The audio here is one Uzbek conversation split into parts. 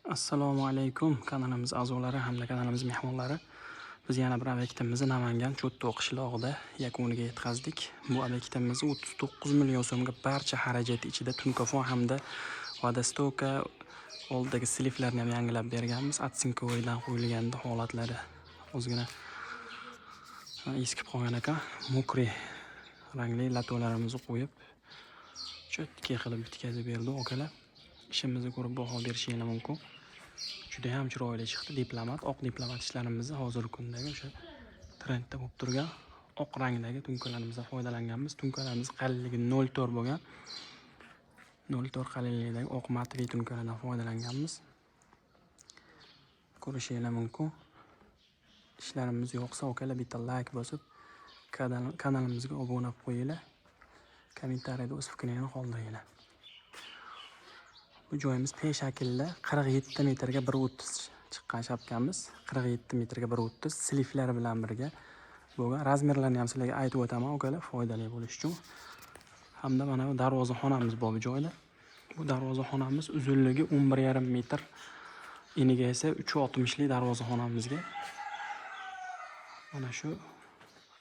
Assalomu alaykum kanalimiz a'zolari hamda kanalimiz mehmonlari. Biz yana bir obyektimizni Namangan Cho'ttoq qishlog'ida yakuniga yetkazdik. Bu obyektimizni 39 million so'mga barcha xarajati ichida tunkafon hamda vodostoka oldidagi sliflarni ham yangilab berganmiz. Atsinkovoydan qo'yilganda holatlari ozgina eskib qolgan ekan. Mokri rangli latolarimizni qo'yib cho'tki qilib bitkazib berdi okalar. İşimizni ko'rib baho berishingiz mumkin. Juda ham chiroyli chiqdi. Diplomat, oq diplomat ishlarimizni hozirgi kundagi o'sha trendda bo'lib turgan oq rangdagi tunkalarimizdan foydalanganmiz. Tunkalarimiz qalinligi 0.4 bo'lgan. 0.4 qalinlikdagi oq matviy tunkalardan foydalanganmiz. Ko'rishingiz mumkin. İşlarimiz yoqsa okalar bitta like bosib, kanalimizga obuna bo'lib qo'yinglar. Kommentariyada o'z fikringizni qoldiringlar. Bu joyimiz P shaklida 47 metrga 1.30 chiqqan shapkamiz. 47 metrga 1.30 sliflar bilan birga bo'lgan. Razmerlarni ham sizlarga aytib o'taman, okalar, foydali bo'lish uchun. Hamda mana bu darvozaxonamiz bor bu joyda. Bu darvozaxonamiz uzunligi 11,5 metr, eniga esa 3.60 lik darvozaxonamizga mana shu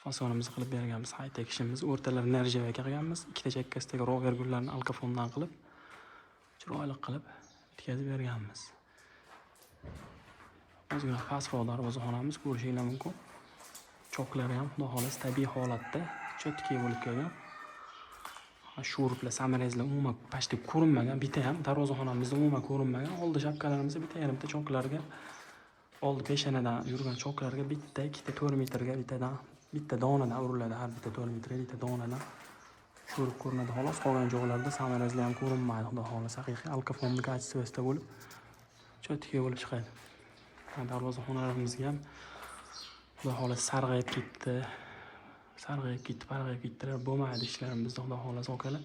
fasonimizni qilib berganmiz. High-tech ishimiz, o'rtalari nerjavaka qilganmiz. Ikkita chakkasidagi rover gullarni alkafondan qilib chiroyli qilib bitkazib berganmiz. Ozgina pastroq darvozaxonamiz, ko'rishingiz mumkin. Choklari ham xudo xohlasa tabiiy holatda cho'tki bo'lib kelgan. Shuruplar, samarezlar umuman pastda ko'rinmagan, bitta ham darvozaxonamizda umuman ko'rinmagan. Oldi shapkalarimizda bitta yarimta choklarga, oldi peshanadan yurgan choklarga bitta, ikkita 4 metrga bitta donadan uriladi. Har bitta 4 metrga bitta donadan shurup ko'rinadi. Xolos, qolgan joylarda samarezlar ham ko'rinmaydi. Xudo xohlasa haqiqiy alkafonni kачествосida bo'lib cho'tki bo'lib chiqadi. Darvozaxonarimizga ham xudo xohlasa sarg'ayib ketdi, parg'ayib ketdilar, bo'lmaydi ishlarimizda xudo xohlasa okalar.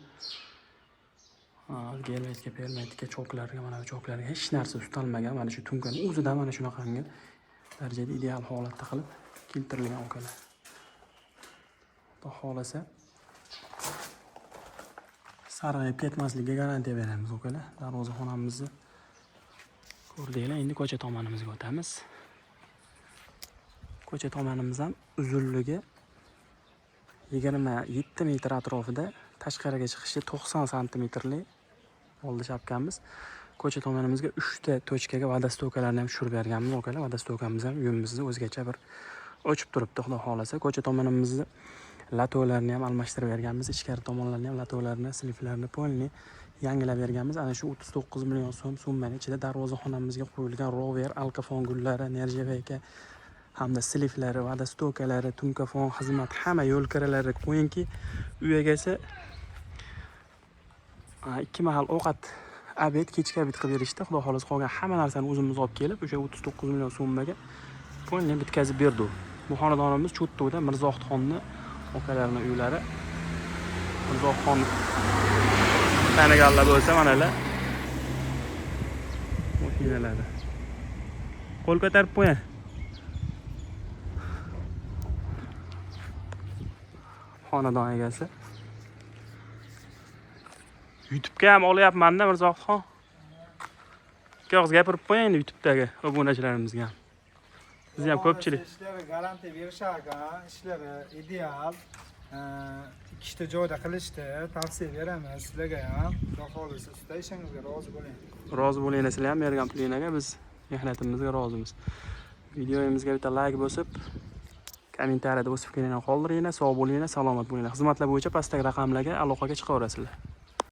Germetika, permetika choklarga, mana bu choklarga hech narsa tutalmagan. Mana shu tunkani o'zida mana shunaqangi darajada ideal holatda qilib keltirilgan okalar. Xudo xohlasa sarg'ayib ketmasligiga garantiya beramiz okalar. Darvozaxonamizni ko'rdinglar. Endi ko'cha tomonimizga o'tamiz. Ko'cha tomonimiz ham uzunligi 27 metr atrofida, tashqariga chiqishi 90 santimetrlik oldi shapkamiz. Ko'cha tomonimizga 3 ta tochkaga vodostokalarni ham tushirib berganmiz okalar. Vodostokamiz ham uyimizni o'zgacha bir ochib turibdi xudo xohlasa. Ko'cha tomonimizni latolarni ham almashtirib berganmiz. Ichkari tomonlarni ham latolarni, sliflarni polni yangilab berganmiz. Ana shu 39 million so'm summaning ichida darvozaxonamizga qo'yilgan rover, alkafon gullari, nerjavaka hamda sliflari, vodostokalari, tunkafon xizmat, hamma yo'l kiralari qo'yingki, uy egasi 2 mahal ovqat, obed, kechki obed qilib berishdi. Xudo xohlasa qolgan hamma narsani o'zimiz olib kelib, o'sha 39 million so'mga polni bitkazib berdi. Bu xonadonimiz Cho'ttoqda Mirzoxonning okalarning uylari. Mirzoxon taniganlar bo'lsa manalar. Mashinalarda. Qo'l ko'tarib qo'ying. Xonadon egasi. YouTube'ga ham olyapman-da Mirzoxon. Ikki gapirib qo'ying YouTube'dagi obunachilarimizga. Biz ham ko'pchilik ishlari garantiya berishar ekan, ishlari ideal. Ikkita joyda qilishdi, tavsiya beramiz sizlarga ham. Xudo xohlasa usta ishingizga rozi bo'ling. Rozi bo'linglar, sizlar ham bergan pulingizga biz mehnatimizga rozimiz. Videoyimizga bitta like bosib, kommentariyada o'z fikringizni qoldiringlar. Sog' bo'linglar, salomat bo'linglar. Xizmatlar bo'yicha pastdagi raqamlarga aloqaga chiqaverasizlar.